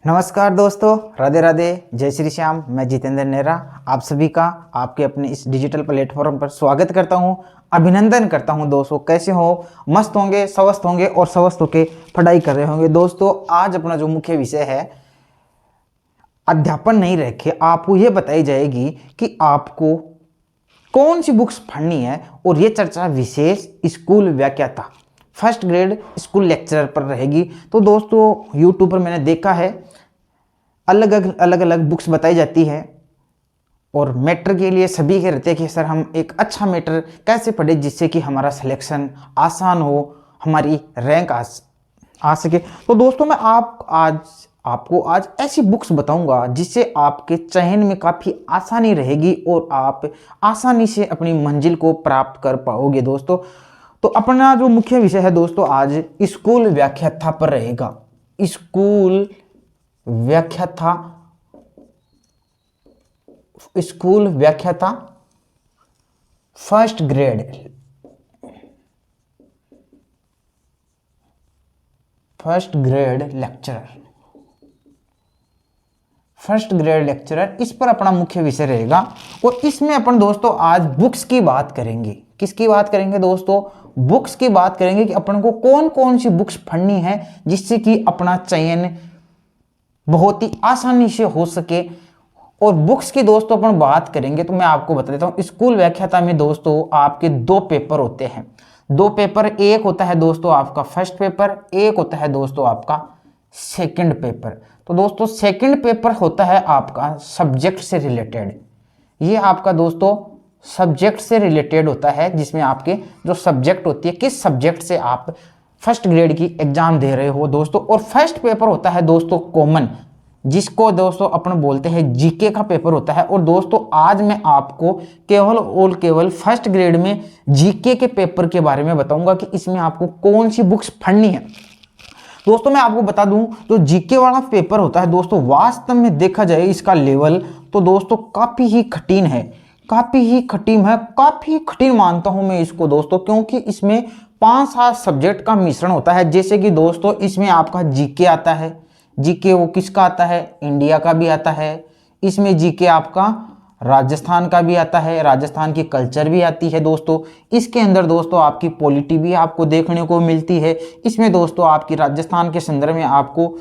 नमस्कार दोस्तों, राधे राधे, जय श्री श्याम। मैं जितेंद्र नेहरा आप सभी का आपके अपने इस डिजिटल प्लेटफॉर्म पर स्वागत करता हूं, अभिनंदन करता हूं। दोस्तों कैसे हो? मस्त होंगे, स्वस्थ होंगे और स्वस्थ होके पढ़ाई कर रहे होंगे। दोस्तों आज अपना जो मुख्य विषय है अध्यापन नहीं रखे, आपको ये बताई जाएगी कि आपको कौन सी बुक्स पढ़नी है। और ये चर्चा विशेष स्कूल व्याख्याता फर्स्ट ग्रेड स्कूल लेक्चरर पर रहेगी। तो दोस्तों यूट्यूब पर मैंने देखा है अलग अलग बुक्स बताई जाती है और मैटर के लिए सभी के रहते हैं कि सर हम एक अच्छा मैटर कैसे पढ़े जिससे कि हमारा सिलेक्शन आसान हो, हमारी रैंक आ सके। तो दोस्तों मैं आपको आज ऐसी बुक्स बताऊंगा जिससे आपके चयन में काफ़ी आसानी रहेगी और आप आसानी से अपनी मंजिल को प्राप्त कर पाओगे। दोस्तों तो अपना जो मुख्य विषय है दोस्तों आज स्कूल व्याख्याता पर रहेगा। स्कूल व्याख्याता फर्स्ट ग्रेड लेक्चरर इस पर अपना मुख्य विषय रहेगा। और इसमें अपन दोस्तों आज बुक्स की बात करेंगे। किसकी बात करेंगे दोस्तों? बुक्स की बात करेंगे कि अपन को कौन कौन सी बुक्स पढ़नी है जिससे कि अपना चयन बहुत ही आसानी से हो सके। और बुक्स की दोस्तों अपन बात करेंगे तो मैं आपको बता देता हूं स्कूल व्याख्याता में दोस्तों आपके दो पेपर होते हैं। दो पेपर, एक होता है दोस्तों आपका फर्स्ट पेपर, एक होता है दोस्तों आपका सेकंड पेपर। तो दोस्तों सेकंड पेपर होता है आपका सब्जेक्ट से रिलेटेड। ये आपका दोस्तों सब्जेक्ट से रिलेटेड होता है जिसमें आपके जो सब्जेक्ट होती है किस सब्जेक्ट से आप फर्स्ट ग्रेड की एग्जाम दे रहे हो दोस्तों। और फर्स्ट पेपर होता है दोस्तों कॉमन, जिसको दोस्तों अपन बोलते हैं जीके का पेपर होता है। और दोस्तों आज मैं आपको केवल और केवल फर्स्ट ग्रेड में जीके के पेपर के बारे में बताऊंगा कि इसमें आपको कौन सी बुक्स पढ़नी है। दोस्तों मैं आपको बता दूं जो जीके वाला पेपर होता है दोस्तों वास्तव में देखा जाए इसका लेवल तो दोस्तों काफी ही कठिन है, काफी कठिन मानता हूं मैं इसको दोस्तों, क्योंकि इसमें 5-7 सब्जेक्ट का मिश्रण होता है। जैसे कि दोस्तों इसमें आपका जीके आता है। जीके वो किसका आता है? इंडिया का भी आता है। इसमें जीके आपका राजस्थान का भी आता है, राजस्थान की कल्चर भी आती है दोस्तों। इसके अंदर दोस्तों आपकी पॉलिटी भी आपको देखने को मिलती है। इसमें दोस्तों आपकी राजस्थान के संदर्भ में आपको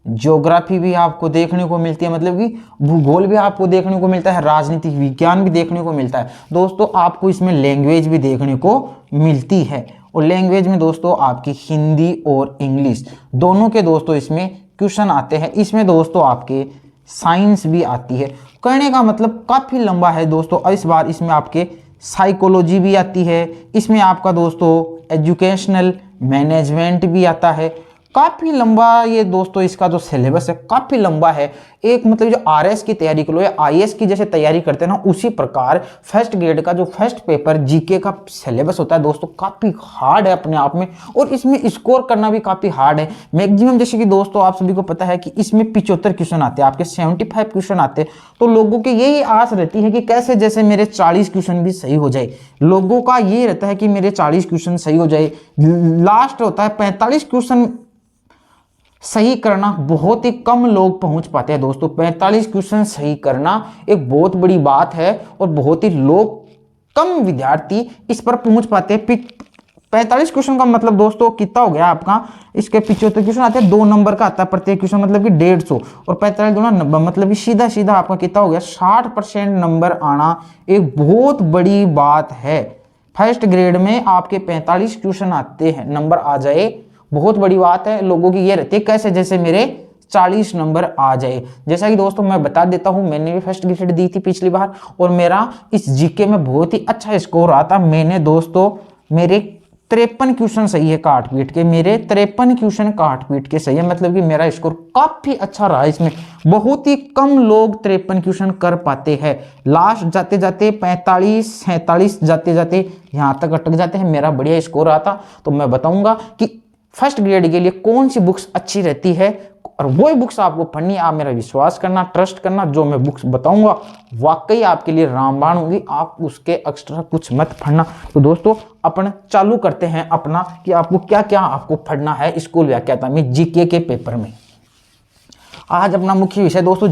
ज्योग्राफी भी आपको देखने को मिलती है, मतलब कि भूगोल भी आपको देखने को मिलता है, राजनीतिक विज्ञान भी देखने को मिलता है दोस्तों। आपको इसमें लैंग्वेज भी देखने को मिलती है और लैंग्वेज में दोस्तों आपकी हिंदी और इंग्लिश दोनों के दोस्तों इसमें क्वेश्चन आते हैं। इसमें दोस्तों आपके साइंस भी आती है। कहने का मतलब काफ़ी लंबा है दोस्तों। इस बार इसमें आपके साइकोलॉजी भी आती है। इसमें आपका दोस्तों एजुकेशनल मैनेजमेंट भी आता है। काफ़ी लंबा ये दोस्तों इसका जो सिलेबस है काफ़ी लंबा है। एक मतलब जो आरएस की तैयारी करो या आईएएस की जैसे तैयारी करते हैं ना, उसी प्रकार फर्स्ट ग्रेड का जो फर्स्ट पेपर जीके का सिलेबस होता है दोस्तों काफ़ी हार्ड है अपने आप में। और इसमें स्कोर करना भी काफ़ी हार्ड है। मैक्सिमम जैसे कि दोस्तों आप सभी को पता है कि इसमें 75 क्वेश्चन आते हैं, आपके 75 क्वेश्चन आते हैं। तो लोगों की यही आस रहती है कि कैसे जैसे मेरे 40 क्वेश्चन भी सही हो जाए। लोगों का ये रहता है कि मेरे 40 क्वेश्चन सही हो जाए। लास्ट होता है 45 क्वेश्चन सही करना बहुत ही कम लोग पहुंच पाते हैं दोस्तों। 45 क्वेश्चन सही करना एक बहुत बड़ी बात है और बहुत ही लोग कम विद्यार्थी इस पर पहुंच पाते हैं। 45 क्वेश्चन का मतलब दोस्तों कितना हो गया आपका? इसके 75 क्वेश्चन आते हैं, 2 नंबर का आता है प्रत्येक क्वेश्चन, मतलब कि 150 और 45 गुना 90, मतलब कि सीधा सीधा आपका कितना हो गया? 60% नंबर आना एक बहुत बड़ी बात है। फर्स्ट ग्रेड में आपके 45 क्वेश्चन आते हैं, नंबर आ जाए बहुत बड़ी बात है। लोगों की ये रहती है कैसे जैसे मेरे 40 नंबर आ जाए। जैसा कि दोस्तों मैं बता देता हूं मैंने भी फर्स्ट ग्रेड दी थी पिछली बार और मेरा इस जीके में बहुत ही अच्छा स्कोर रहा था। मैंने दोस्तों मेरे 53 क्वेश्चन सही है काट पीट के, मेरे 53 क्वेश्चन काट पीट के सही है, मतलब कि मेरा स्कोर काफी अच्छा रहा। इसमें बहुत ही कम लोग 53 क्वेश्चन कर पाते हैं। लास्ट जाते जाते 45-47 जाते जाते यहाँ तक अटक जाते हैं। मेरा बढ़िया स्कोर रहा था। तो मैं बताऊंगा कि फर्स्ट ग्रेड के लिए कौन सी बुक्स अच्छी रहती है और वही बुक्स आपको पढ़नी है। आप मेरा विश्वास करना, ट्रस्ट करना, जो मैं बुक्स बताऊंगा वाकई आपके लिए रामबाण होगी। आप उसके एक्स्ट्रा कुछ मत पढ़ना। तो दोस्तों अपन चालू करते हैं अपना कि आपको क्या क्या आपको पढ़ना है स्कूल व्याख्याता में जीके के पेपर में। आज अपना मुख्य विषय दोस्तों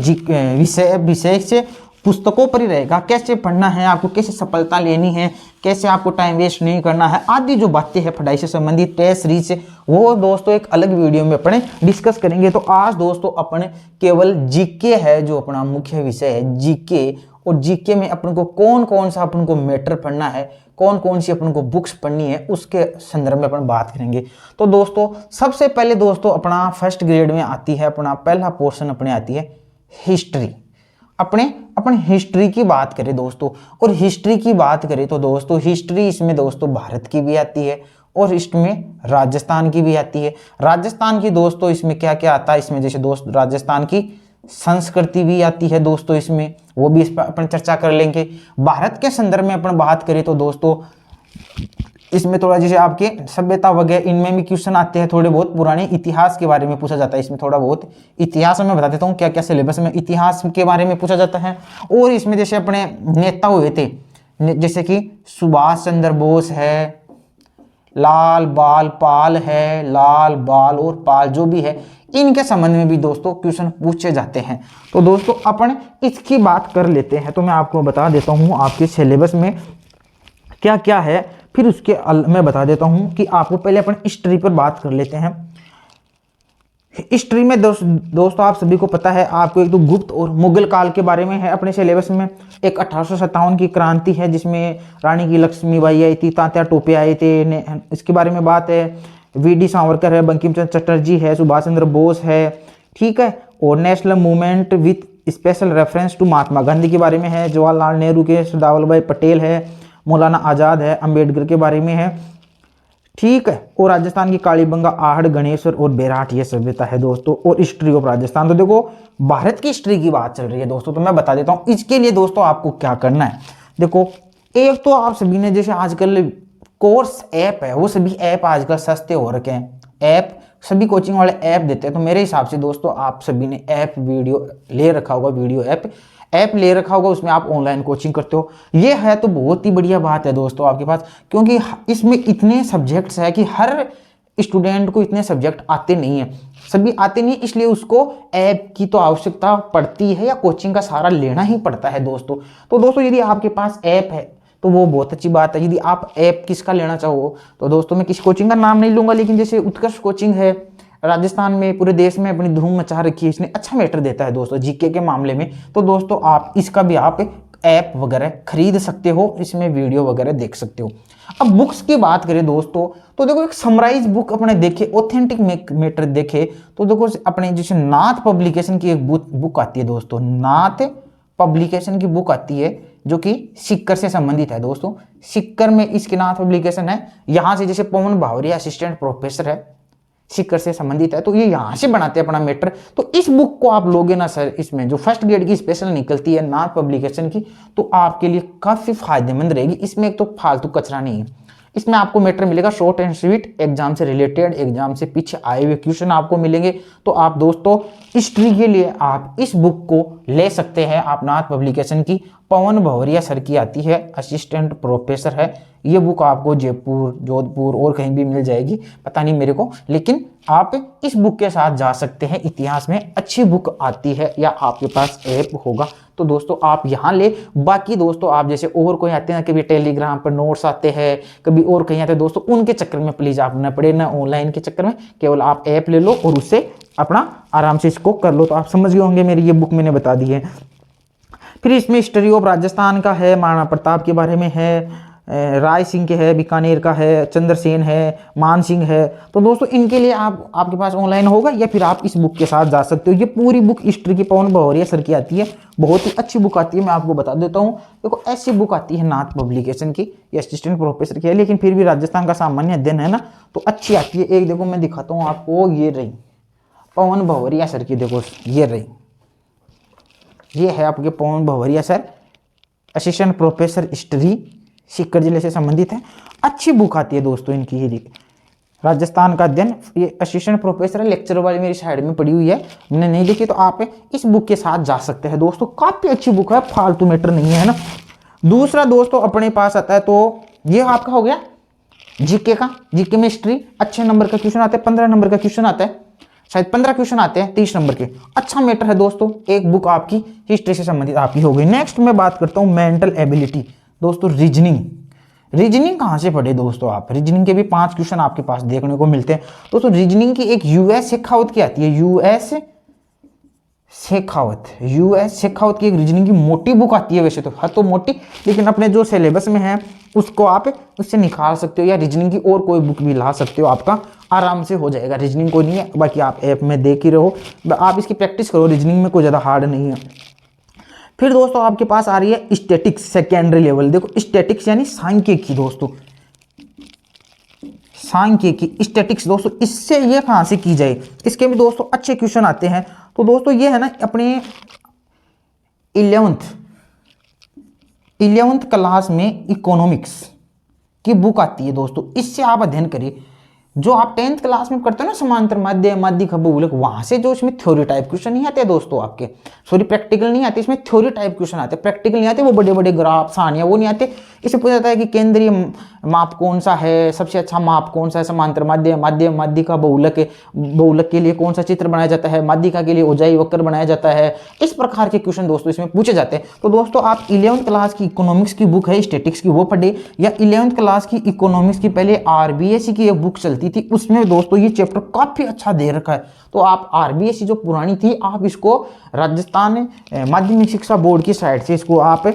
विषय से पुस्तकों पर ही रहेगा। कैसे पढ़ना है आपको, कैसे सफलता लेनी है, कैसे आपको टाइम वेस्ट नहीं करना है, आदि जो बातें हैं पढ़ाई से संबंधित, टेस्ट सीरीज से, वो दोस्तों एक अलग वीडियो में अपने डिस्कस करेंगे। तो आज दोस्तों अपने केवल जीके है जो अपना मुख्य विषय है, जीके। और जीके में अपन को कौन कौन सा अपन को मैटर पढ़ना है, कौन कौन सी अपन को बुक्स पढ़नी है, उसके संदर्भ में अपन बात करेंगे। तो दोस्तों सबसे पहले दोस्तों अपना फर्स्ट ग्रेड में आती है, अपना पहला पोर्शन अपने आती है हिस्ट्री। अपने हिस्ट्री की बात करें दोस्तों, और हिस्ट्री की बात करें तो दोस्तों हिस्ट्री इसमें दोस्तों भारत की भी आती है और इसमें राजस्थान की भी आती है। राजस्थान की दोस्तों इसमें क्या क्या आता है, इसमें जैसे दोस्त राजस्थान की संस्कृति भी आती है दोस्तों, इसमें वो भी इस पर अपन चर्चा कर लेंगे। भारत के संदर्भ में अपन बात करें तो दोस्तों इसमें थोड़ा जैसे आपके सभ्यता वगैरह इनमें भी क्वेश्चन आते हैं, थोड़े बहुत पुराने इतिहास के बारे में पूछा जाता है। इसमें थोड़ा बहुत इतिहास में बता देता हूँ क्या क्या सिलेबस में इतिहास के बारे में पूछा जाता है। और इसमें जैसे अपने नेता हुए थे जैसे कि सुभाष चंद्र बोस है, लाल बाल पाल है, लाल बाल और पाल जो भी है, इनके संबंध में भी दोस्तों क्वेश्चन पूछे जाते हैं। तो दोस्तों अपन इसकी बात कर लेते हैं। तो मैं आपको बता देता हूँ आपके सिलेबस में क्या क्या है, फिर उसके मैं बता देता हूँ कि आपको पहले अपन हिस्ट्री पर बात कर लेते हैं। हिस्ट्री में दोस्तों आप सभी को पता है, आपको एक तो गुप्त और मुगल काल के बारे में है अपने सिलेबस में। एक 1857 की क्रांति है जिसमें रानी की लक्ष्मीबाई आई थी, तात्या टोपे आए थे, इसके बारे में बात है। वी.डी. सावरकर है, बंकिम चंद्र चटर्जी है, सुभाष चंद्र बोस है, ठीक है। और national movement with special reference to Mahatma Gandhi के बारे में है, जवाहरलाल नेहरू के, सरदार वल्लभ भाई पटेल है, मौलाना आज़ाद है, अंबेडकर के बारे में है, ठीक है। और राजस्थान की कालीबंगा, आहड़, गणेश्वर और बेराट ये सभ्यता है दोस्तों। और हिस्ट्री ऑफ राजस्थान, तो देखो भारत की हिस्ट्री की बात चल रही है दोस्तों, तो मैं बता देता हूँ इसके लिए दोस्तों आपको क्या करना है। देखो एक तो आप सभी ने जैसे आजकल कोर्स ऐप है, वो सभी ऐप आजकल सस्ते हो रखे हैं, ऐप सभी कोचिंग वाले ऐप देते हैं। तो मेरे हिसाब से दोस्तों आप सभी ने ऐप वीडियो ले रखा होगा, वीडियो ऐप ले रखा होगा, उसमें आप ऑनलाइन कोचिंग करते हो। ये है तो बहुत ही बढ़िया बात है दोस्तों आपके पास, क्योंकि इसमें इतने सब्जेक्ट्स है कि हर स्टूडेंट को इतने सब्जेक्ट आते नहीं है, सभी आते नहीं, इसलिए उसको ऐप की तो आवश्यकता पड़ती है या कोचिंग का सहारा लेना ही पड़ता है दोस्तों। तो दोस्तों यदि आपके पास ऐप है तो वो बहुत अच्छी बात है। यदि आप ऐप किसका लेना चाहो तो दोस्तों मैं किसी कोचिंग का नाम नहीं लूंगा, लेकिन जैसे उत्कर्ष कोचिंग है, राजस्थान में पूरे देश में अपनी धूम मचा रखी है, इसने अच्छा मैटर देता है दोस्तों जीके के मामले में। तो दोस्तों आप इसका भी आप ऐप वगैरह खरीद सकते हो, इसमें वीडियो वगैरह देख सकते हो। अब बुक्स की बात करें दोस्तों तो देखो एक समराइज बुक अपने देखे, ऑथेंटिक मैटर देखे तो देखो अपने जैसे नाथ पब्लिकेशन की एक बुक आती है दोस्तों, नाथ पब्लिकेशन की बुक आती है जो कि सिक्कर से संबंधित है दोस्तों। सिक्कर में इसके नाथ पब्लिकेशन है, यहाँ से जैसे पवन भावरिया असिस्टेंट प्रोफेसर है, सिक्कर से संबंधित है, तो ये यहाँ से बनाते हैं अपना मैटर। तो इस बुक को आप लोगे ना सर, इसमें जो फर्स्ट ग्रेड की स्पेशल निकलती है नाथ पब्लिकेशन की, तो आपके लिए काफी फायदेमंद रहेगी। इसमें एक तो फालतू कचरा नहीं है, इसमें आपको मैटर मिलेगा शॉर्ट एंड स्वीट, एग्जाम से रिलेटेड, एग्जाम से पीछे आए हुए क्वेश्चन आपको मिलेंगे। तो आप दोस्तों हिस्ट्री के लिए आप इस बुक को ले सकते हैं, आप नाथ पब्लिकेशन की, पवन भवरिया सर की आती है, असिस्टेंट प्रोफेसर है। ये बुक आपको जयपुर, जोधपुर और कहीं भी मिल जाएगी, पता नहीं मेरे को, लेकिन आप इस बुक के साथ जा सकते हैं। इतिहास में अच्छी बुक आती है, या आपके पास ऐप होगा तो दोस्तों आप यहाँ ले। बाकी दोस्तों आप जैसे और कोई आते हैं, कभी टेलीग्राम पर नोट्स आते हैं, कभी और कहीं आते हैं दोस्तों, उनके चक्कर में प्लीज आप न पड़े, ना ऑनलाइन के चक्कर में, केवल आप ऐप ले लो और उससे अपना आराम से इसको कर लो। तो आप समझ गए होंगे, मेरी ये बुक मैंने बता दी है। फिर इसमें हिस्ट्री ऑफ राजस्थान का है, महाराणा प्रताप के बारे में है, राय सिंह के है, बीकानेर का है, चंद्रसेन है, मान सिंह है। तो दोस्तों इनके लिए आपके पास ऑनलाइन होगा, या फिर आप इस बुक के साथ जा सकते हो। ये पूरी बुक हिस्ट्री की पवन भवरिया सर की आती है, बहुत ही अच्छी बुक आती है, मैं आपको बता देता हूँ। देखो ऐसी बुक आती है नाथ पब्लिकेशन की, ये असिस्टेंट प्रोफेसर की है, लेकिन फिर भी राजस्थान का सामान्य अध्ययन है ना, तो अच्छी आती है। एक देखो मैं दिखाता हूँ आपको, ये रही पवन भवरिया सर की, देखो ये रही, ये है आपके Pawan Bhavariya sir, assistant professor history, Sikar जिले से संबंधित है। अच्छी बुक आती है दोस्तों इनकी, ये राजस्थान का अध्ययन, ये असिस्टेंट प्रोफेसर है, लेक्चर वाली मेरी साइड में पड़ी हुई है, मैंने नहीं लिखी, तो आप इस बुक के साथ जा सकते हैं दोस्तों। काफी अच्छी बुक है, फालतू मैटर नहीं है ना। दूसरा दोस्तों अपने पास आता है, तो ये आपका हो गया जीके का, जीके में हिस्ट्री, अच्छे नंबर का क्वेश्चन आता है, 15 नंबर का क्वेश्चन आता है। शायद 15 क्वेश्चन आते हैं 30 नंबर के। अच्छा मैटर है दोस्तों, एक बुक आपकी हिस्ट्री से संबंधित आपकी हो गई। नेक्स्ट मैं बात करता हूँ मेंटल एबिलिटी दोस्तों, रीजनिंग। रीजनिंग कहाँ से पढ़े दोस्तों आप? रीजनिंग के भी 5 क्वेश्चन आपके पास देखने को मिलते हैं दोस्तों। रीजनिंग की एक यूएस शेखावत की आती है, यूएस शेखावत की एक रीजनिंग की मोटी बुक आती है, वैसे तो है तो मोटी, लेकिन अपने जो सिलेबस में है उसको आप उससे निकाल सकते हो, या रीजनिंग की और कोई बुक भी ला सकते हो, आपका आराम से हो जाएगा। रीजनिंग कोई नहीं है, बाकी आप ऐप में देख ही रहो, आप इसकी प्रैक्टिस करो, रीजनिंग में कोई ज़्यादा हार्ड नहीं है। फिर दोस्तों आपके पास आ रही है स्टैटिक्स सेकेंडरी लेवल। देखो स्टैटिक्स यानी सांख्यिकी दोस्तों, सांख्यिकी स्टैटिक्स दोस्तों, इससे ये कहाँ से की जाए, इसके भी दोस्तों अच्छे क्वेश्चन आते हैं। तो दोस्तों ये है ना अपने 11th क्लास में इकोनॉमिक्स की बुक आती है दोस्तों, इससे आप अध्ययन करिए। जो आप 10th क्लास में करते हो ना समांतर माध्य माध्यिक भूगोलक, वहां से जो इसमें थ्योरी टाइप क्वेश्चन नहीं आते दोस्तों आपके, सॉरी प्रैक्टिकल नहीं आते, इसमें थ्योरी टाइप क्वेश्चन आते हैं। प्रैक्टिकल नहीं आते, वो बड़े बड़े ग्राफ सारणियां वो नहीं आते। इसमें पूछा जाता है कि केंद्रीय माप कौन सा है, सबसे अच्छा माप कौन सा है, समांतर माध्य माध्यिका बहुलक के लिए कौन सा चित्र बनाया जाता है, माध्यिका के लिए ऊंचाई वक्र बनाया जाता है। इस प्रकार के क्वेश्चन दोस्तों इसमें पूछे जाते हैं। तो दोस्तों आप 11th क्लास की इकोनॉमिक्स की बुक है स्टैटिक्स की, वो पढ़े, या 11th क्लास की इकोनॉमिक्स की पहले आरबीएससी की एक बुक चलती थी, उसमें दोस्तों ये चैप्टर काफी अच्छा दे रखा है। तो आप आरबीएससी जो पुरानी थी, आप इसको राजस्थान माध्यमिक शिक्षा बोर्ड की साइट से इसको आप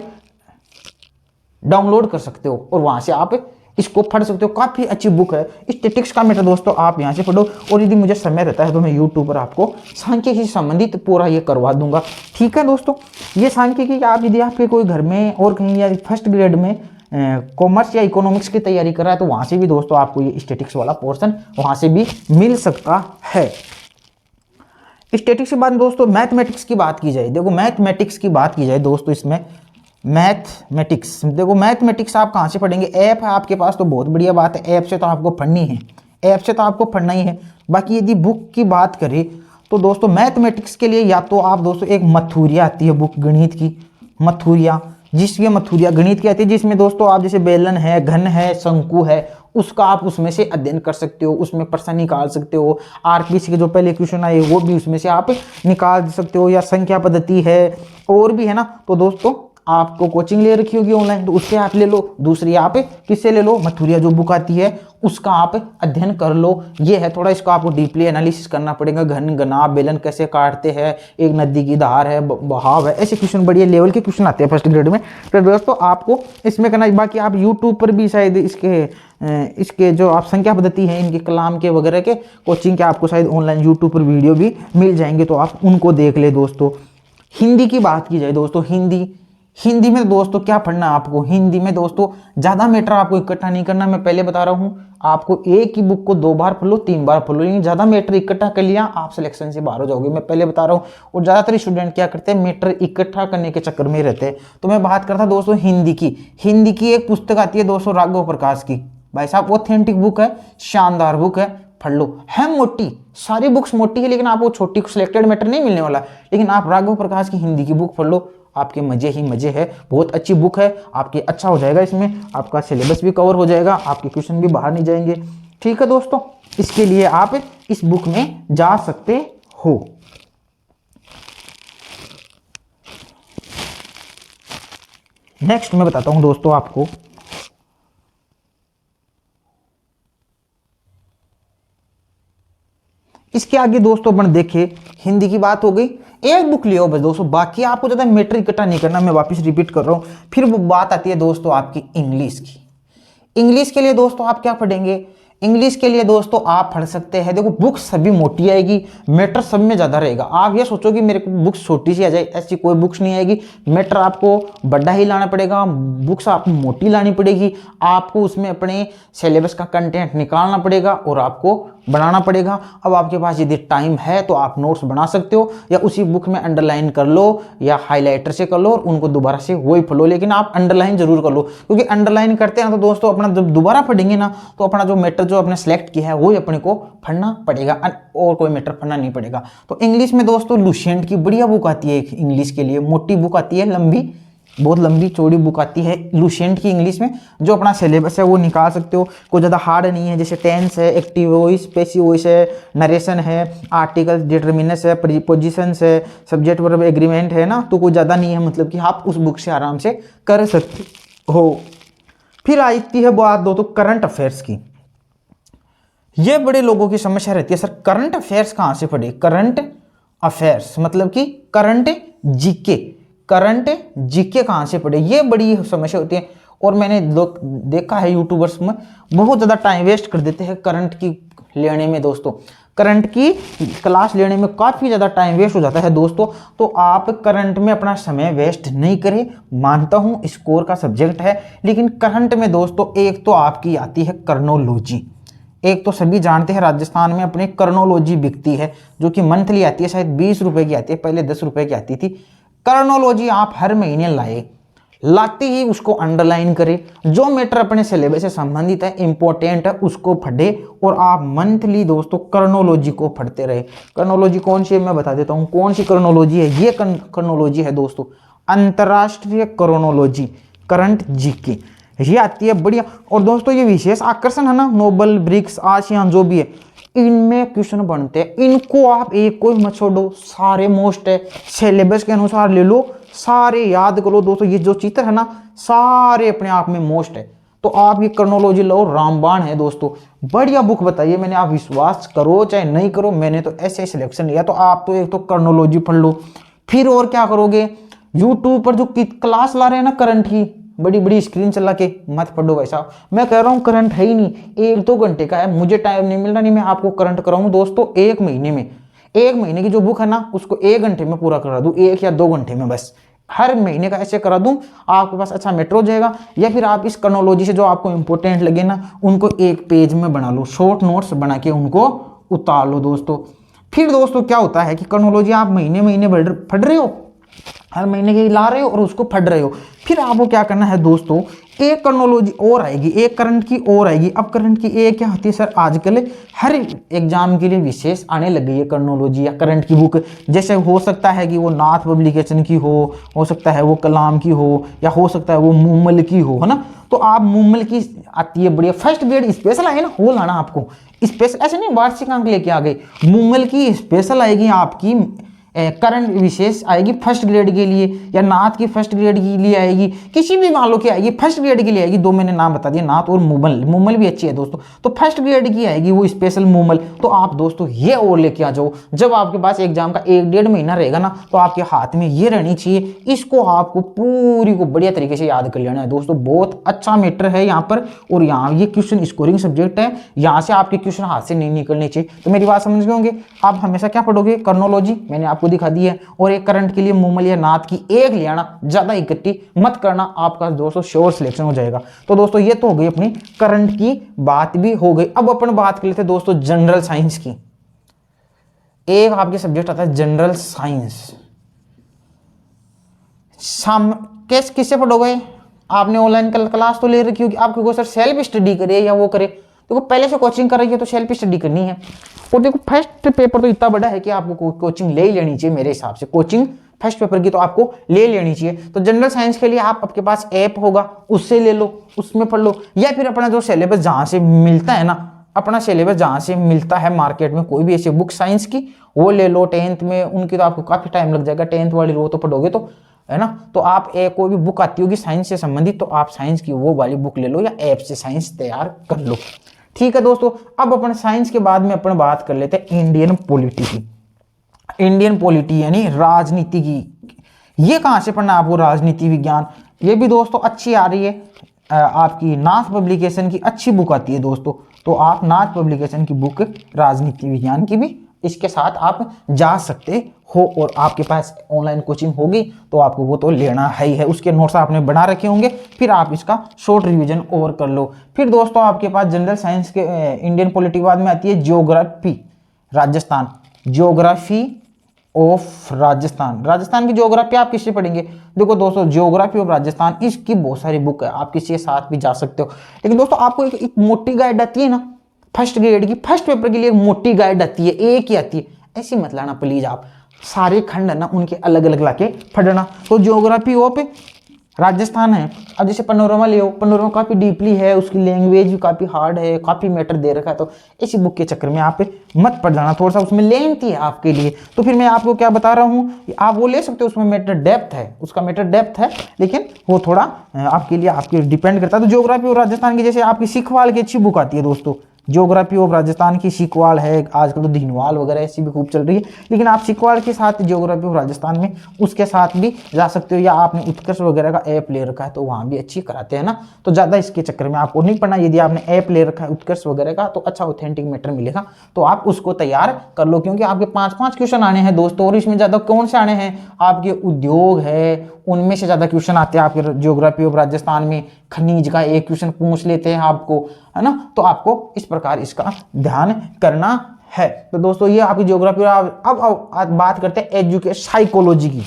डाउनलोड कर सकते हो और वहां से आप इसको पढ़ सकते हो। काफी अच्छी बुक है स्टैटिक्स का मैटर दोस्तों, आप यहाँ से पढ़ो। और यदि मुझे समय रहता है तो मैं यूट्यूब पर आपको सांख्यिकी से संबंधित पूरा ये करवा दूंगा, ठीक है दोस्तों। ये सांख्यिकी आप यदि आपके कोई घर में और कहीं या फर्स्ट ग्रेड में कॉमर्स या इकोनॉमिक्स की तैयारी कर रहा है, तो वहां से भी दोस्तों आपको ये स्टैटिक्स वाला पोर्शन वहां से भी मिल सकता है। स्टैटिक्स के बाद दोस्तों मैथमेटिक्स की बात की जाए, देखो मैथमेटिक्स की बात की जाए दोस्तों, इसमें मैथमेटिक्स, देखो मैथमेटिक्स आप कहाँ से पढ़ेंगे? ऐप है आपके पास तो बहुत बढ़िया बात है, ऐप से तो आपको पढ़नी है, ऐप से तो आपको पढ़ना ही है। बाकी यदि बुक की बात करें तो दोस्तों मैथमेटिक्स के लिए या तो आप दोस्तों एक मथुरिया आती है बुक गणित की, मथुरिया, जिसकी मथुरिया गणित की आती है, जिसमें दोस्तों आप जैसे बेलन है, घन है, शंकु है, उसका आप उसमें से अध्ययन कर सकते हो, उसमें प्रश्न निकाल सकते हो। आरपीसी के जो पहले क्वेश्चन आए वो भी उसमें से आप निकाल सकते हो, या संख्या पद्धति है और भी है ना। तो दोस्तों आपको कोचिंग ले रखी होगी ऑनलाइन, तो उससे आप ले लो। दूसरी आप किससे ले लो? मथुरिया जो बुक आती है उसका आप अध्ययन कर लो। ये है थोड़ा, इसको आपको डीपली एनालिसिस करना पड़ेगा। घन घना बेलन कैसे काटते हैं, एक नदी की धार है, बहाव है, ऐसे क्वेश्चन बढ़िया लेवल के क्वेश्चन आते हैं फर्स्ट ग्रेड में। तो दोस्तों आपको इसमें करना, बाकी आप यूट्यूब पर भी शायद इसके जो आप संख्या पद्धति है इनके कलाम के वगैरह के कोचिंग के आपको शायद ऑनलाइन यूट्यूब पर वीडियो भी मिल जाएंगे, तो आप उनको देख ले दोस्तों। हिंदी की बात की जाए दोस्तों, हिंदी में दोस्तों क्या पढ़ना है आपको? हिंदी में दोस्तों ज़्यादा मैटर आपको इकट्ठा नहीं करना, मैं पहले बता रहा हूँ आपको। एक ही बुक को 2 बार पढ़ लो, 3 बार पढ़ लो, लेकिन ज़्यादा मैटर इकट्ठा कर लिया आप सिलेक्शन से बाहर हो जाओगे, मैं पहले बता रहा हूँ। और ज़्यादातर स्टूडेंट क्या करते हैं, मैटर इकट्ठा करने के चक्कर में रहते हैं। तो मैं बात करता दोस्तों हिंदी की एक पुस्तक आती है दोस्तों राघव प्रकाश की, भाई साहब ऑथेंटिक बुक है, शानदार बुक है, पढ़ लो। है मोटी, सारी बुक्स मोटी है, लेकिन आपको छोटी सिलेक्टेड मैटर नहीं मिलने वाला, लेकिन आप राघव प्रकाश की हिंदी की बुक पढ़ लो, आपके मजे ही मजे है। बहुत अच्छी बुक है, आपके अच्छा हो जाएगा, इसमें आपका सिलेबस भी कवर हो जाएगा, आपके क्वेश्चन भी बाहर नहीं जाएंगे, ठीक है दोस्तों। इसके लिए आप इस बुक में जा सकते हो। नेक्स्ट मैं बताता हूं दोस्तों आपको, इसके आगे दोस्तों अपन देखे, हिंदी की बात हो गई, एक बुक लियो बस दोस्तों, बाकी आपको ज़्यादा मैटर इकट्ठा नहीं करना, मैं वापस रिपीट कर रहा हूँ। फिर वो बात आती है दोस्तों आपकी इंग्लिश की। इंग्लिश के लिए दोस्तों आप क्या पढ़ेंगे? इंग्लिश के लिए दोस्तों आप पढ़ सकते हैं, देखो बुक्स सभी मोटी आएगी, मैटर सब में ज़्यादा रहेगा। आप ये सोचो कि मेरे को बुक्स छोटी सी आ जाए, ऐसी कोई बुक्स नहीं आएगी, मैटर आपको बड़ा ही लाना पड़ेगा, बुक्स आपको मोटी लानी पड़ेगी, आपको उसमें अपने सिलेबस का कंटेंट निकालना पड़ेगा और आपको बनाना पड़ेगा। अब आपके पास यदि टाइम है तो आप नोट्स बना सकते हो, या उसी बुक में अंडरलाइन कर लो या हाईलाइटर से कर लो और उनको दोबारा से वही पढ़ लो, लेकिन आप अंडरलाइन जरूर कर लो, क्योंकि अंडरलाइन करते हैं ना तो दोस्तों अपना जब दोबारा पढ़ेंगे ना तो अपना जो मैटर जो अपने सेलेक्ट किया है वही अपने को पढ़ना पड़ेगा, और कोई मैटर पढ़ना नहीं पड़ेगा। तो इंग्लिश में दोस्तों लुसेंट की बढ़िया बुक आती है, एक इंग्लिश के लिए मोटी बुक आती है, लंबी, बहुत लंबी चौड़ी बुक आती है लुसेंट की इंग्लिश में, जो अपना सिलेबस है वो निकाल सकते हो। कोई ज़्यादा हार्ड नहीं है, जैसे टेंस है, एक्टिव वॉइस, पैसिव वॉइस है, नरेशन है, आर्टिकल डिटर्मिनस है, प्रीपोजिशंस है, सब्जेक्ट वर्ब एग्रीमेंट है ना, तो कोई ज़्यादा नहीं है, मतलब कि आप उस बुक से आराम से कर सकते हो। फिर आती है बात दो तो करंट अफेयर्स की। ये बड़े लोगों की समस्या रहती है, सर करंट अफेयर्स कहाँ से पढ़े। करंट अफेयर्स मतलब कि करंट जीके, करंट जीके कहाँ से पढ़े, ये बड़ी समस्या होती है। और मैंने लोग देखा है यूट्यूबर्स में बहुत ज़्यादा टाइम वेस्ट कर देते हैं करंट की लेने में दोस्तों, करंट की क्लास लेने में काफ़ी ज़्यादा टाइम वेस्ट हो जाता है दोस्तों। तो आप करंट में अपना समय वेस्ट नहीं करें, मानता हूँ स्कोर का सब्जेक्ट है, लेकिन करंट में दोस्तों एक तो आपकी आती है कर्नोलॉजी। एक तो सभी जानते हैं राजस्थान में अपनी कर्नोलॉजी बिकती है, जो कि मंथली आती है, शायद 20 रुपए की आती है, पहले 10 रुपए की आती थी। कर्नोलॉजी आप हर महीने लाए, लाते ही उसको अंडरलाइन करें, जो मैटर अपने सिलेबस से संबंधित है, इंपॉर्टेंट है, उसको पढ़े और आप मंथली दोस्तों कर्नोलॉजी को पढ़ते रहे। कर्नोलॉजी कौन सी है मैं बता देता हूँ कौन सी कर्नोलॉजी है। ये कर्नोलॉजी है दोस्तों अंतरराष्ट्रीय कर्नोलॉजी, करंट जीके, ये आती है बढ़िया। और दोस्तों ये विशेष आकर्षण है ना, नोबल, ब्रिक्स, आसियान जो भी है, इनमें क्वेश्चन बनते हैं, इनको आप एक कोई मत छोड़ो, सारे मोस्ट है, सिलेबस के अनुसार ले लो, सारे याद करो दोस्तों। ये जो चित्र है ना सारे अपने आप में मोस्ट है, तो आप ये कर्नोलॉजी लो, रामबाण है दोस्तों, बढ़िया बुक बताइए मैंने, आप विश्वास करो चाहे नहीं करो, मैंने तो ऐसे सिलेक्शन लिया। तो आप तो एक तो कर्नोलॉजी पढ़ लो, फिर और क्या करोगे, यूट्यूब पर जो क्लास ला रहे हैं ना करंट की, बड़ी बड़ी स्क्रीन चला के मत पढ़ो भाई साहब, मैं कह रहा हूँ करंट है ही नहीं, 1-2 घंटे का है, मुझे टाइम नहीं मिल रहा, नहीं मैं आपको करंट कराऊँ दोस्तों। 1 महीने में, 1 महीने की जो बुक है ना उसको 1 घंटे में पूरा करा दूँ, 1 या 2 घंटे में, बस हर महीने का ऐसे करा दूं, आपके पास अच्छा मेट्रो हो जाएगा। या फिर आप इस कर्नोलॉजी से जो आपको इंपॉर्टेंट लगे ना उनको एक पेज में बना लो, शॉर्ट नोट्स बना के उनको उतार लो दोस्तों। फिर दोस्तों क्या होता है कि कर्नोलॉजी आप महीने महीने पढ़ रहे हो, हर महीने के ला रहे हो और उसको पढ़ रहे हो। फिर आपको क्या करना है दोस्तों, एक कर्नोलॉजी और आएगी, एक करंट की और आएगी। अब करंट की एक क्या होती है सर, आजकल हर एग्जाम के लिए विशेष आने लग गई है कर्नोलॉजी या करंट की बुक। जैसे हो सकता है कि वो नाथ पब्लिकेशन की हो सकता है वो कलाम की हो, या हो सकता है वो मूमल की हो, है ना। तो आप मूमल की आती है बढ़िया, फर्स्ट ग्रेड स्पेशल आए ना वो लाना आपको, स्पेशल ऐसे नहीं वार्षिक अंक लेके आ गए, मूमल की स्पेशल आएगी आपकी, करंट विशेष आएगी फर्स्ट ग्रेड के लिए, या नाथ की फर्स्ट ग्रेड के लिए आएगी, किसी भी मान लो कि आएगी फर्स्ट ग्रेड के लिए आएगी। 2 मैंने नाम बता दिए, नाथ और मूमल, मूमल भी अच्छी है दोस्तों, तो फर्स्ट ग्रेड की आएगी वो स्पेशल मूमल। तो आप दोस्तों ये और लेके आ जाओ, जब आपके पास एग्जाम का 1-1.5 महीना रहेगा ना तो आपके हाथ में ये रहनी चाहिए, इसको आपको पूरी को बढ़िया तरीके से याद कर लेना है दोस्तों। बहुत अच्छा मैटर है यहाँ पर, और यहाँ ये क्वेश्चन स्कोरिंग सब्जेक्ट है, यहाँ से आपके क्वेश्चन हाथ से नहीं निकलने चाहिए। तो मेरी बात समझ गए होंगे, आप हमेशा क्या पढ़ोगे, कर्नोलॉजी मैंने आपको दिखा दी है, और एक करंट के लिए मूमल या नाथ की एक ले आना, ज्यादा इकट्ठी मत करना, आपका दोस्तों श्योर सिलेक्शन हो जाएगा। तो दोस्तों ये तो हो गई अपनी करंट की बात भी हो गई। अब अपन बात कर लेते हैं दोस्तों जनरल साइंस की। एक आपके सब्जेक्ट आता है जनरल साइंस, किससे पढ़ोगे, आपने ऑनलाइन क्लास तो ले रखी होगी, आपको कोई सर सेल्फ स्टडी करे या वो करे, देखो पहले से कोचिंग कर रही है तो सेल्फ स्टडी करनी है। और देखो फर्स्ट पेपर तो इतना बड़ा है कि आपको कोचिंग ले ही लेनी चाहिए, मेरे हिसाब से कोचिंग फर्स्ट पेपर की तो आपको ले लेनी चाहिए। तो जनरल साइंस के लिए आपके पास ऐप होगा, उससे ले लो, उसमें पढ़ लो, या फिर अपना जो सिलेबस जहाँ से मिलता है ना, अपना सिलेबस जहाँ से मिलता है मार्केट में, कोई भी ऐसी बुक साइंस की वो ले लो। 10th में उनकी तो आपको काफ़ी टाइम लग जाएगा, 10th वाली वो तो पढ़ोगे तो, है ना। तो आप कोई भी बुक आती होगी साइंस से संबंधित, तो आप साइंस की वो वाली बुक ले लो, या ऐप से साइंस तैयार कर लो। ठीक है दोस्तों, अब अपन साइंस के बाद में अपन बात कर लेते हैं इंडियन पॉलिटी की। इंडियन पॉलिटी यानी राजनीति की, ये कहाँ से पढ़ना है आपको, राजनीति विज्ञान। ये भी दोस्तों अच्छी आ रही है, आपकी नाथ पब्लिकेशन की अच्छी बुक आती है दोस्तों। तो आप नाथ पब्लिकेशन की बुक राजनीति विज्ञान की भी इसके साथ आप जा सकते हो, और आपके पास ऑनलाइन कोचिंग होगी तो आपको वो तो लेना ही है, उसके नोट्स आपने बना रखे होंगे, फिर आप इसका शॉर्ट रिवीजन और कर लो। फिर दोस्तों आपके पास जनरल साइंस के इंडियन पॉलिटी बाद में आती है geography Rajasthan, geography of Rajasthan. Rajasthan की ज्योग्राफी आप किससे पढ़ेंगे, देखो दोस्तों ज्योग्राफी ऑफ राजस्थान, इसकी बहुत सारी बुक है, आप किसी के साथ भी जा सकते हो। लेकिन दोस्तों आपको एक मोटी गाइड आती है ना फर्स्ट ग्रेड की, फर्स्ट पेपर के लिए मोटी गाइड आती है, एक ही आती है, ऐसी मत लाना प्लीज, आप सारे खंड है ना उनके अलग अलग लाके पढ़ना। तो ज्योग्राफी ऑफ राजस्थान है। अब जैसे पैनोरमा ले हो, पैनोरमा काफ़ी डीपली है, उसकी लैंग्वेज भी काफ़ी हार्ड है, काफ़ी मैटर दे रखा है, तो इसी बुक के चक्कर में आप मत पढ़ जाना, थोड़ा सा उसमें लेंथी है आपके लिए। तो फिर मैं आपको क्या बता रहा हूँ, आप वो ले सकते हो, उसमें मैटर डेप्थ है, उसका मैटर डेप्थ है, लेकिन वो थोड़ा आपके लिए आपके डिपेंड करता है। तो ज्योग्राफी और राजस्थान की जैसे आपकी सीखवाल की अच्छी बुक आती है दोस्तों, ज्योग्राफी ऑफ राजस्थान की सीखवाल है, आजकल तो दीनवाल वगैरह ऐसी भी खूब चल रही है, लेकिन आप सीखवाल के साथ ज्योग्राफी ऑफ राजस्थान में उसके साथ भी जा सकते हो, या आपने उत्कर्ष वगैरह का ऐप ले रखा है तो वहाँ भी अच्छी कराते हैं ना, तो ज़्यादा इसके चक्कर में आपको नहीं पढ़ना। यदि आपने ऐप ले रखा है उत्कर्ष वगैरह का तो अच्छा ऑथेंटिक मैटर मिलेगा, तो आप उसको तैयार कर लो, क्योंकि आपके 5-5 क्वेश्चन आने हैं दोस्तों, और इसमें ज़्यादा कौन से आने हैं, आपके उद्योग है उनमें से ज़्यादा क्वेश्चन आते हैं। आपके ज्योग्राफी ऑफ राजस्थान में खनिज का एक क्वेश्चन पूछ लेते हैं आपको, है ना, तो आपको इस प्रकार इसका ध्यान करना है। तो दोस्तों ये आपकी ज्योग्राफी। अब बात करते हैं एजुकेशन साइकोलॉजी की।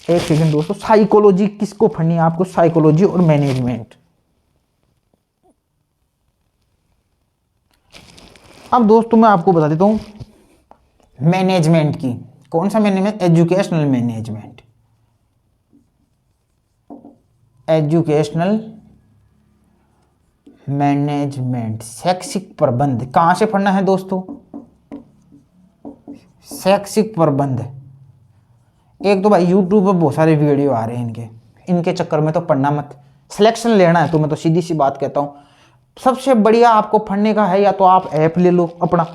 एक सेकंड दोस्तों, साइकोलॉजी किसको पढ़नी है आपको, साइकोलॉजी और मैनेजमेंट। अब दोस्तों मैं आपको बता देता हूं मैनेजमेंट की, कौन सा management, educational management, educational management, शैक्षिक प्रबंध। कहां से पढ़ना है दोस्तों, शैक्षिक प्रबंध। एक तो भाई यूट्यूब पर बहुत सारे वीडियो आ रहे हैं इनके चक्कर में तो पढ़ना मत। सिलेक्शन लेना है तो मैं तो सीधी सी बात कहता हूं, सबसे बढ़िया आपको पढ़ने का है या तो आप ऐप ले लो अपना,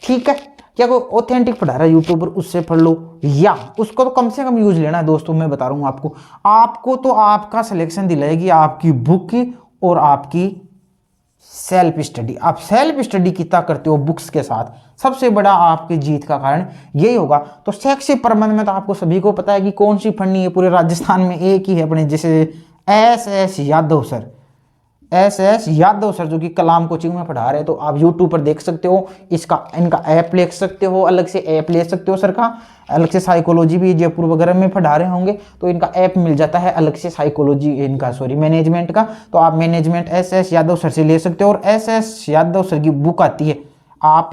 ठीक है, क्या कोई ऑथेंटिक पढ़ा रहा है यूट्यूब पर उससे पढ़ लो, या उसको तो कम से कम यूज लेना है दोस्तों। मैं बता रहा हूँ आपको तो आपका सिलेक्शन दिलाएगी आपकी बुक की और आपकी सेल्फ स्टडी। आप सेल्फ स्टडी कितना करते हो बुक्स के साथ, सबसे बड़ा आपकी जीत का कारण यही होगा। तो शैक्षिक प्रबंध में तो आपको सभी को पता है कि कौन सी पढ़नी है, पूरे राजस्थान में एक ही है अपने, जैसे S Yadav sir, S Yadav sir जो कि कलाम कोचिंग में पढ़ा रहे हैं, तो आप यूट्यूब पर देख सकते हो, इनका ऐप ले सकते हो, अलग से ऐप ले सकते हो सर का, अलग से साइकोलॉजी भी जयपुर वगैरह में पढ़ा रहे होंगे तो इनका ऐप मिल जाता है अलग से, साइकोलॉजी इनका मैनेजमेंट का। तो आप मैनेजमेंट एस यादव सर से ले सकते हो, और एस यादव सर की बुक आती है, आप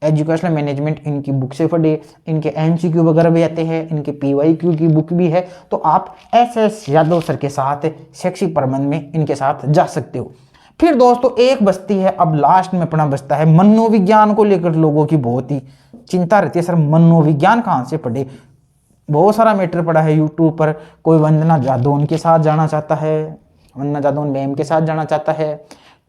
एजुकेशनल मैनेजमेंट इनकी बुक से पढ़े, इनके MCQ वगैरह भी आते हैं, इनके PYQ की बुक भी है, तो आप एस यादव सर के साथ शैक्षिक प्रबंध में इनके साथ जा सकते हो। फिर दोस्तों एक बचती है, अब लास्ट में अपना बचता है मनोविज्ञान को लेकर लोगों की बहुत ही चिंता रहती है, सर मनोविज्ञान कहाँ से पढ़े। बहुत सारा मैटर पड़ा है यूट्यूब पर, कोई वंदना जादौन के साथ जाना चाहता है, वंदना जादौन मैम के साथ जाना चाहता है,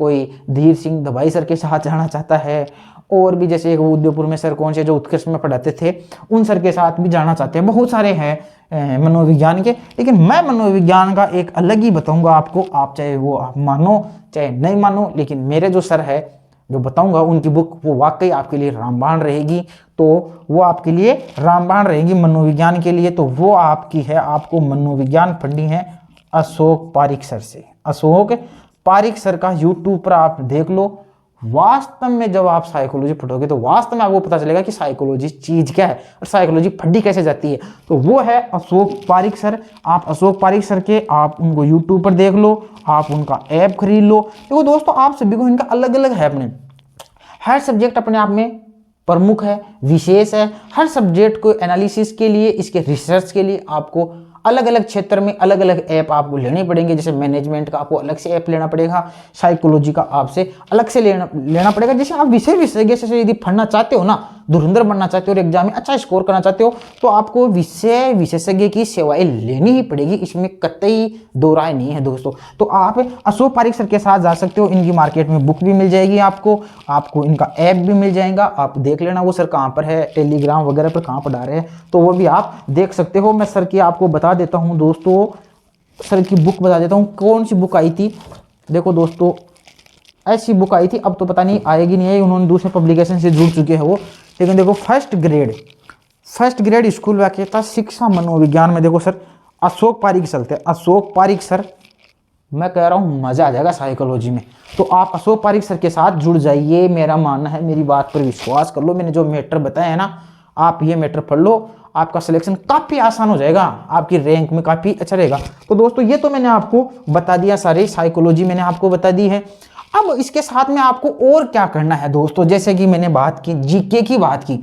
कोई धीर सिंह दवाई सर के साथ जाना चाहता है, और भी जैसे एक उदयपुर में सर कौन से जो उत्कर्ष में पढ़ाते थे उन सर के साथ भी जाना चाहते हैं, बहुत सारे हैं मनोविज्ञान के। लेकिन मैं मनोविज्ञान का एक अलग ही बताऊंगा आपको, आप चाहे वो आप मानो चाहे नहीं मानो, लेकिन मेरे जो सर है जो बताऊंगा उनकी बुक वो वाकई आपके लिए रामबाण रहेगी, तो वो आपके लिए रामबाण रहेगी मनोविज्ञान के लिए। तो वो आपकी है, आपको मनोविज्ञान पढ़नी है अशोक पारिक सर से। अशोक पारिक सर का यूट्यूब पर आप देख लो, वास्तव में जब आप साइकोलॉजी पढ़ोगे तो वास्तव में आपको पता चलेगा कि साइकोलॉजी चीज क्या है और साइकोलॉजी पढ़ी कैसे जाती है। तो वो है अशोक पारिक सर। आप अशोक पारिक सर के आप उनको यूट्यूब पर देख लो, आप उनका ऐप खरीद लो। देखो दोस्तों आप सभी को इनका अलग अलग है, अपने हर सब्जेक्ट अपने आप में प्रमुख है, विशेष है। हर सब्जेक्ट को एनालिसिस के लिए, इसके रिसर्च के लिए आपको अलग अलग क्षेत्र में अलग अलग ऐप आपको लेने पड़ेंगे। जैसे मैनेजमेंट का आपको अलग से ऐप लेना पड़ेगा, साइकोलॉजी का आपसे अलग से लेना पड़ेगा। जैसे आप विषय से यदि पढ़ना चाहते हो ना, धुरंधर बनना चाहते हो और एग्जाम में अच्छा स्कोर करना चाहते हो, तो आपको विषय विशेषज्ञ की सेवाएं लेनी ही पड़ेगी, इसमें कतई दो राय नहीं है दोस्तों। तो आप अशोक पारिक सर के साथ जा सकते हो, इनकी मार्केट में बुक भी मिल जाएगी आपको इनका ऐप भी मिल जाएगा। आप देख लेना वो सर कहाँ पर है, टेलीग्राम वगैरह पर कहाँ पढ़ा रहे हैं, तो वो भी आप देख सकते हो। मैं सर की आपको बता देता हूँ दोस्तों, सर की बुक बता देता हूँ कौन सी बुक आई थी। देखो दोस्तों ऐसी बुक आई थी, अब तो पता नहीं आएगी नहीं आएगी, उन्होंने दूसरे पब्लिकेशन से जुड़ चुके हैं वो। लेकिन देखो फर्स्ट ग्रेड स्कूल व्याख्याता शिक्षा मनोविज्ञान में देखो सर अशोक पारिक चलते हैं। अशोक पारिक सर, मैं कह रहा हूँ मजा आ जाएगा साइकोलॉजी में। तो आप अशोक पारिक सर के साथ जुड़ जाइए, मेरा मानना है, मेरी बात पर विश्वास कर लो। मैंने जो मैटर बताया है ना, आप ये मैटर पढ़ लो, आपका सिलेक्शन काफ़ी आसान हो जाएगा, आपकी रैंक में काफ़ी अच्छा रहेगा। तो दोस्तों ये तो मैंने आपको बता दिया, सारे साइकोलॉजी मैंने आपको बता दी है। अब इसके साथ में आपको और क्या करना है दोस्तों, जैसे कि मैंने बात की जीके की बात की,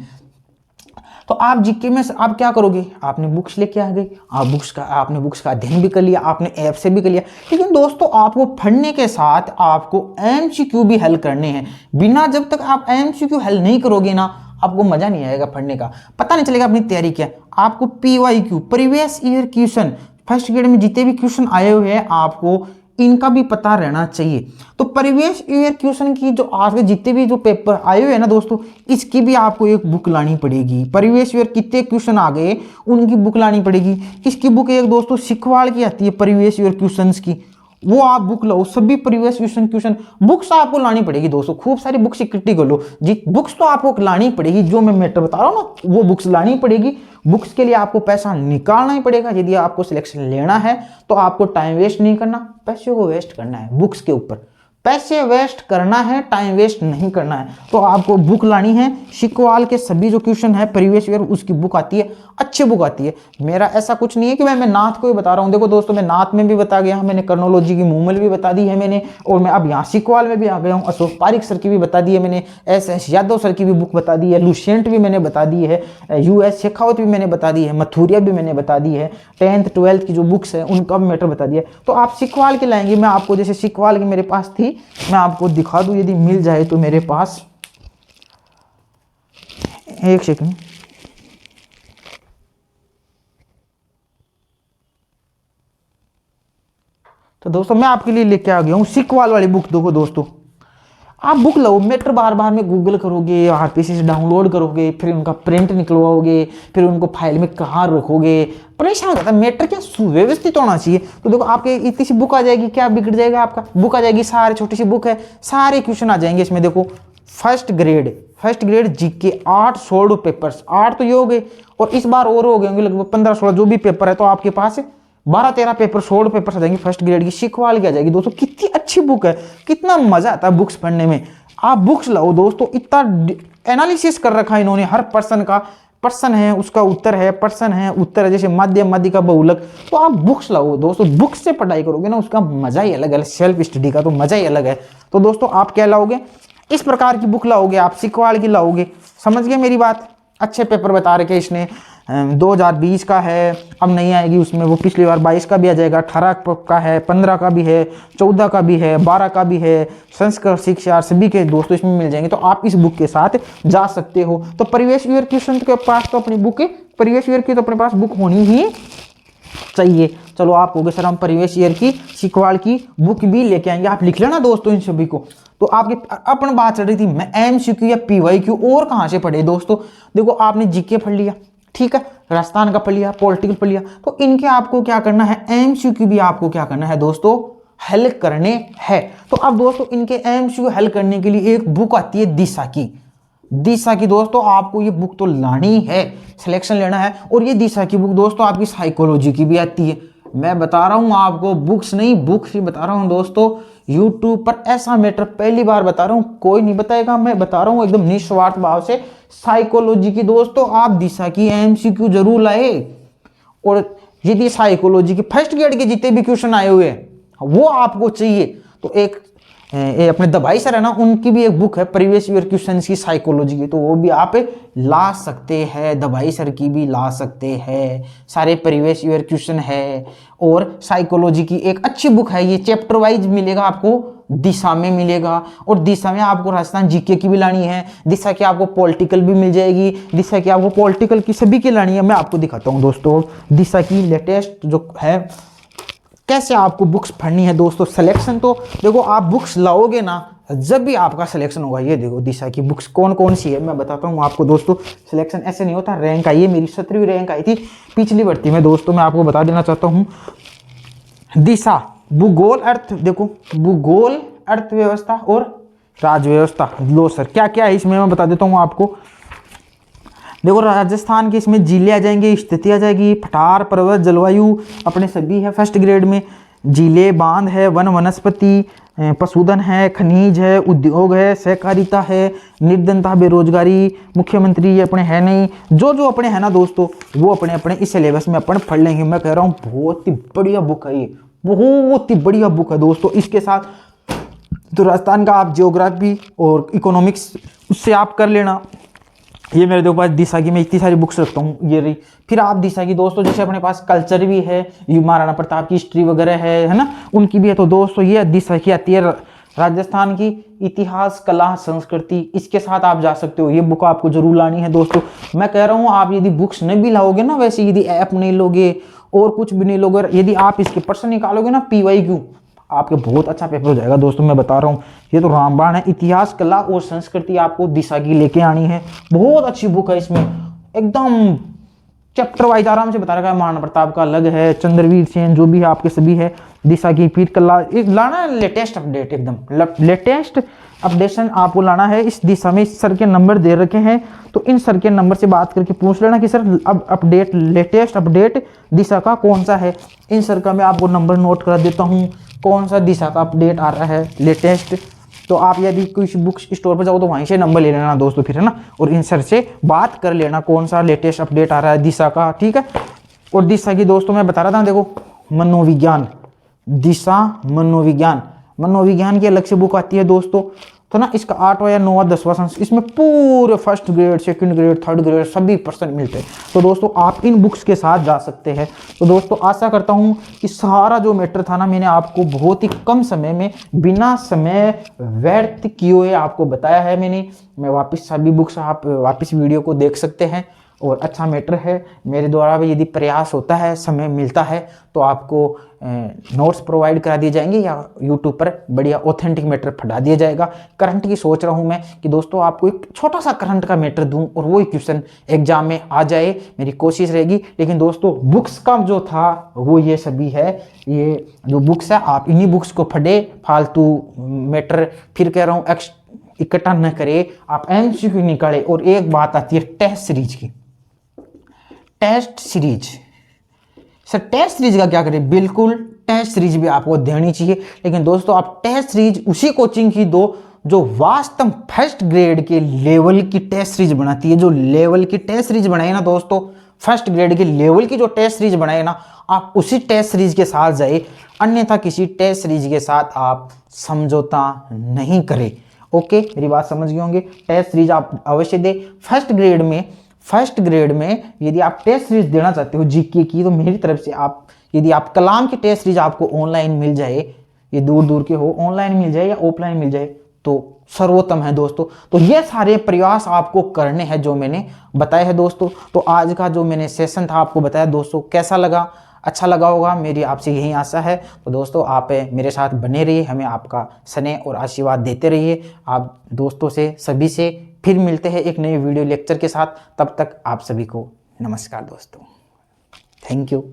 तो आप जीके में आप क्या करोगे, आपने बुक्स लेके आ गए, आपने बुक्स का अध्ययन भी कर लिया, आपने ऐप से भी कर लिया, लेकिन दोस्तों आपको पढ़ने के साथ आपको एमसीक्यू भी हल करने हैं। बिना जब तक आप एमसीक्यू हल नहीं करोगे ना, आपको मजा नहीं आएगा पढ़ने का, पता नहीं चलेगा अपनी तैयारी क्या। आपको PYQ, previous year question, first grade में जितने भी क्वेश्चन आए हुए हैं आपको इनका भी पता रहना चाहिए। तो प्रीवियस ईयर क्वेश्चन की जो आज के जितने भी जो पेपर आए हुए हैं ना दोस्तों, इसकी भी आपको एक बुक लानी पड़ेगी। प्रीवियस ईयर कितने क्वेश्चन आ गए उनकी बुक लानी पड़ेगी। इसकी बुक एक दोस्तों सिखवाड़ की आती है प्रीवियस ईयर क्वेश्चंस की, वो आप बुक लो, सभी प्रीवियस क्वेश्चन बुक्स आपको लानी पड़ेगी दोस्तों। खूब सारी बुक्स इकट्ठी कर लो जी, बुक्स तो आपको लानी पड़ेगी, जो मैं मैटर बता रहा हूँ ना वो बुक्स लानी पड़ेगी। बुक्स के लिए आपको पैसा निकालना ही पड़ेगा। यदि आपको सिलेक्शन लेना है तो आपको टाइम वेस्ट नहीं करना, पैसे को वेस्ट करना है बुक्स के ऊपर। पैसे वेस्ट करना है, टाइम वेस्ट नहीं करना है। तो आपको बुक लानी है, सिकवाल के सभी जो क्वेश्चन है प्रीवियस ईयर उसकी बुक आती है, अच्छी बुक आती है। मेरा ऐसा कुछ नहीं है कि मैं नाथ को ही बता रहा हूँ। देखो दोस्तों मैं नाथ में भी बता गया, मैंने कर्नोलॉजी की मूमल भी बता दी है मैंने, और मैं अब यहाँ सिकवाल में भी आ गया हूँ। अशोक पारिक सर की भी बता दी है मैंने, एस यादव सर की भी बुक बता दी है, लुसेंट भी मैंने बता दी है, US शेखावत भी मैंने बता दी है, मथुरिया भी मैंने बता दी है, 10th 12th की जो बुक्स है उनका भी मैटर बता दिया। तो आप सिकवाल के लाएंगे, मैं आपको जैसे सिकवाल की मेरे पास थी मैं आपको दिखा दूं यदि मिल जाए तो मेरे पास, एक सेकंड। तो दोस्तों मैं आपके लिए लेके आ गया हूं सिकवाल वाली बुक। देखो दोस्तों आप बुक लो, मैटर बार बार में गूगल करोगे, आरपीसी से डाउनलोड करोगे, फिर उनका प्रिंट निकलवाओगे, फिर उनको फाइल में कहाँ रखोगे, परेशान हो जाता है। मैटर क्या सुव्यवस्थित होना चाहिए। तो देखो आपके इतनी सी बुक आ जाएगी, क्या बिगड़ जाएगा आपका, बुक आ जाएगी, सारे छोटी सी बुक है, सारे क्वेश्चन आ जाएंगे इसमें। देखो first grade GK 8 solve papers, 8 तो ये हो गए, और इस बार और हो गए होंगे लगभग 15-16 जो भी पेपर है। तो आपके पास 12-13 पेपर, 16 पेपर आ जाएंगे फर्स्ट ग्रेड की, सिखवाल की आ जाएगी। दोस्तों कितनी अच्छी बुक है, कितना मजा आता है बुक्स पढ़ने में। आप बुक्स लाओ दोस्तों, इतना एनालिसिस कर रखा है इन्होंने, हर पर्सन का, पर्सन है उसका उत्तर है, पर्सन है उत्तर है, जैसे माध्यम माध्यिका बहुलक। तो आप बुक्स लाओ दोस्तों, बुक्स से पढ़ाई करोगे ना उसका मजा ही अलग है, सेल्फ स्टडी का तो मजा ही अलग है। तो दोस्तों आप क्या लाओगे, इस प्रकार की बुक लाओगे, आप सिखवाल की लाओगे। समझ गए मेरी बात। अच्छे पेपर बता रखे इसने, 2020 का है, अब नहीं आएगी उसमें, वो पिछली बार 22 का भी आ जाएगा, 18 का है, 15 का भी है, 14 का भी है, 12 का भी है, संस्कृत शिक्षा सभी के दोस्तों इसमें मिल जाएंगे। तो आप इस बुक के साथ जा सकते हो। तो प्रीवियस ईयर क्वेश्चन के पास तो अपनी बुक, प्रीवियस ईयर की तो अपने पास बुक होनी ही चाहिए। चलो आप हो गए सर हम प्रीवियस ईयर की सिखवाल की बुक भी लेके आएंगे, आप लिख लेना दोस्तों इन सभी को। तो आपकी अपन बात चल रही थी मैं एमसीक्यू या पीवाईक्यू और कहां से पढ़े दोस्तों। देखो आपने जीके पढ़ लिया, ठीक है, राजस्थान का पढ़ लिया, पॉलिटिकल पढ़ लिया, तो इनके आपको क्या करना है, एमसीक्यू भी आपको क्या करना है दोस्तों, हल करने हैं। तो अब दोस्तों इनके एमसीक्यू हल करने के लिए एक बुक आती है दिशा की दोस्तों, आपको ये बुक तो लानी है, सिलेक्शन लेना है। और ये दिशा की बुक दोस्तों आपकी साइकोलॉजी की भी आती है। मैं बता रहा हूं आपको, बुक्स नहीं बुक्स ही बता रहा हूं दोस्तों। यूट्यूब पर ऐसा मैटर पहली बार बता रहा हूं, कोई नहीं बताएगा, मैं बता रहा हूं एकदम निस्वार्थ भाव से। साइकोलॉजी की दोस्तों आप दिशा की एमसीक्यू जरूर लाए। और यदि साइकोलॉजी के फर्स्ट ग्रेड के जितने भी क्वेश्चन आए हुए हैं वो आपको चाहिए, तो एक अपने दबाई सर है ना, उनकी भी एक बुक है प्रीवियस ईयर क्वेश्चन की साइकोलॉजी की, तो वो भी आप ला सकते हैं। दबाई सर की भी ला सकते हैं, सारे प्रीवियस ईयर क्वेश्चन है। और साइकोलॉजी की एक अच्छी बुक है, ये चैप्टर वाइज मिलेगा आपको, दिशा में मिलेगा। और दिशा में आपको राजस्थान जीके की भी लानी है, दिशा की आपको पॉलिटिकल भी मिल जाएगी, दिशा की आपको पॉलिटिकल की सभी की लानी है। मैं आपको दिखाता हूँ दोस्तों दिशा की लेटेस्ट जो है, कैसे आपको बुक्स पढ़नी है दोस्तों। सिलेक्शन तो देखो आप बुक्स लाओगे ना, जब भी आपका सिलेक्शन होगा। ये देखो दिशा की बुक्स कौन कौन सी है मैं बताता हूँ आपको दोस्तों। सिलेक्शन ऐसे नहीं होता, रैंक आई है, मेरी 17वीं रैंक आई थी पिछली भर्ती में दोस्तों। मैं आपको बता देना चाहता हूँ, दिशा भूगोल अर्थ, देखो भूगोल, अर्थव्यवस्था और राजव्यवस्था। लो सर क्या क्या है इसमें मैं बता देता हूँ आपको। देखो राजस्थान के इसमें जिले आ जाएंगे, स्थिति आ जाएगी, पठार, पर्वत, जलवायु अपने सभी है फर्स्ट ग्रेड में। जिले, बांध है, वन वनस्पति, पशुधन है, खनिज है, उद्योग है, सहकारिता है, निर्धनता, बेरोजगारी, मुख्यमंत्री ये अपने है नहीं। जो जो अपने है ना दोस्तों वो अपने अपने इस सिलेबस में अपन पढ़ लेंगे। मैं कह रहा हूँ बहुत ही बढ़िया बुक है ये, बहुत ही बढ़िया बुक है दोस्तों। इसके साथ तो राजस्थान का आप जियोग्राफी और इकोनॉमिक्स उससे आप कर लेना। ये मेरे पास दिशा की मैं इतनी सारी बुक्स रखता हूँ, ये रही। फिर आप दिशा की दोस्तों जैसे अपने पास कल्चर भी है, ये महाराणा प्रताप की हिस्ट्री वगैरह है ना, उनकी भी है। तो दोस्तों ये दिशा की आती है राजस्थान की इतिहास कला संस्कृति, इसके साथ आप जा सकते हो। ये बुक आपको जरूर लानी है दोस्तों। मैं कह रहा हूँ आप यदि बुक्स नहीं भी लाओगे ना, वैसे यदि ऐप नहीं लोगे और कुछ भी नहीं लोगे, यदि आप इसके पर्सन निकालोगे ना PYQ, आपके बहुत अच्छा पेपर हो जाएगा दोस्तों। मैं बता रहा हूँ, ये तो रामबाण है। इतिहास कला और संस्कृति आपको दिशा की लेके आनी है, बहुत अच्छी बुक है। इसमें एकदम चैप्टर वाइज आराम से बता रखा है। महाराणा प्रताप का अलग है, चंद्रवीर सेन जो भी है आपके सभी है, दिशा की फिर कला लाना, लेटेस्ट अपडेट, एकदम लेटेस्ट अपडेशन आपको लाना है। इस दिशा में इस सर के नंबर दे रखे हैं, तो इन सर के नंबर से बात करके पूछ लेना कि सर अब अपडेट, लेटेस्ट अपडेट दिशा का कौन सा है। इन सर का मैं आपको नंबर नोट कर देता हूँ, कौन सा दिशा का अपडेट आ रहा है लेटेस्ट। तो आप यदि कोई बुक स्टोर पर जाओ तो वहीं से नंबर ले लेना दोस्तों फिर, है ना, और इन सर से बात कर लेना कौन सा लेटेस्ट अपडेट आ रहा है दिशा का, ठीक है। और दिशा की दोस्तों मैं बता रहा था, देखो मनोविज्ञान, दिशा मनोविज्ञान, मनोविज्ञान की अलग से बुक आती है दोस्तों। तो ना इसका 8वां या 9वां 10वां संस्करण, इसमें पूरे first grade, second grade, third grade सभी पर्सन मिलते हैं। तो दोस्तों आप इन बुक्स के साथ जा सकते हैं। तो दोस्तों आशा करता हूं कि सारा जो मैटर था ना, मैंने आपको बहुत ही कम समय में बिना समय व्यर्थ किए हुए आपको बताया है मैं वापस सभी बुक्स आप वापस वीडियो को देख सकते हैं, और अच्छा मैटर है। मेरे द्वारा भी यदि प्रयास होता है, समय मिलता है, तो आपको नोट्स प्रोवाइड करा दिए जाएंगे या यूट्यूब पर बढ़िया ऑथेंटिक मैटर पढ़ा दिया जाएगा। करंट की सोच रहा हूं मैं कि दोस्तों आपको एक छोटा सा करंट का मैटर दूं और वही क्वेश्चन एग्जाम में आ जाए, मेरी कोशिश रहेगी। लेकिन दोस्तों बुक्स का जो था वो ये सभी है, ये जो बुक्स है आप इन्हीं बुक्स को पढ़े, फालतू मैटर फिर कह रहा हूँ इकट्ठा न करे, आप MCQ निकाले। और एक बात आती है टेस्ट सीरीज की, test series, sir test series का क्या करें, बिल्कुल टेस्ट सीरीज भी आपको देनी चाहिए। लेकिन दोस्तों आप टेस्ट सीरीज उसी कोचिंग की दो जो वास्तव फर्स्ट ग्रेड के लेवल की टेस्ट सीरीज बनाती है। जो लेवल की टेस्ट सीरीज बनाए ना दोस्तों, फर्स्ट ग्रेड के लेवल की जो टेस्ट सीरीज बनाए ना, आप उसी टेस्ट सीरीज के साथ जाए, अन्यथा किसी टेस्ट सीरीज के साथ आप समझौता नहीं करें। ओके, मेरी बात समझ गए होंगे। टेस्ट सीरीज आप अवश्य दे। फर्स्ट ग्रेड में यदि आप टेस्ट सीरीज देना चाहते हो जीके की, तो मेरी तरफ से आप यदि आप कलाम की टेस्ट सीरीज आपको ऑनलाइन मिल जाए, ये दूर दूर के हो, ऑनलाइन मिल जाए या ऑफलाइन मिल जाए, तो सर्वोत्तम है दोस्तों। तो ये सारे प्रयास आपको करने हैं जो मैंने बताए हैं दोस्तों। तो आज का जो मैंने सेशन था आपको बताया दोस्तों, कैसा लगा, अच्छा लगा होगा, मेरी आपसे यही आशा है। तो दोस्तों आप मेरे साथ बने रहिए, हमें आपका स्नेह और आशीर्वाद देते रहिए। आप दोस्तों से सभी से फिर मिलते हैं एक नई वीडियो लेक्चर के साथ। तब तक आप सभी को नमस्कार दोस्तों, थैंक यू।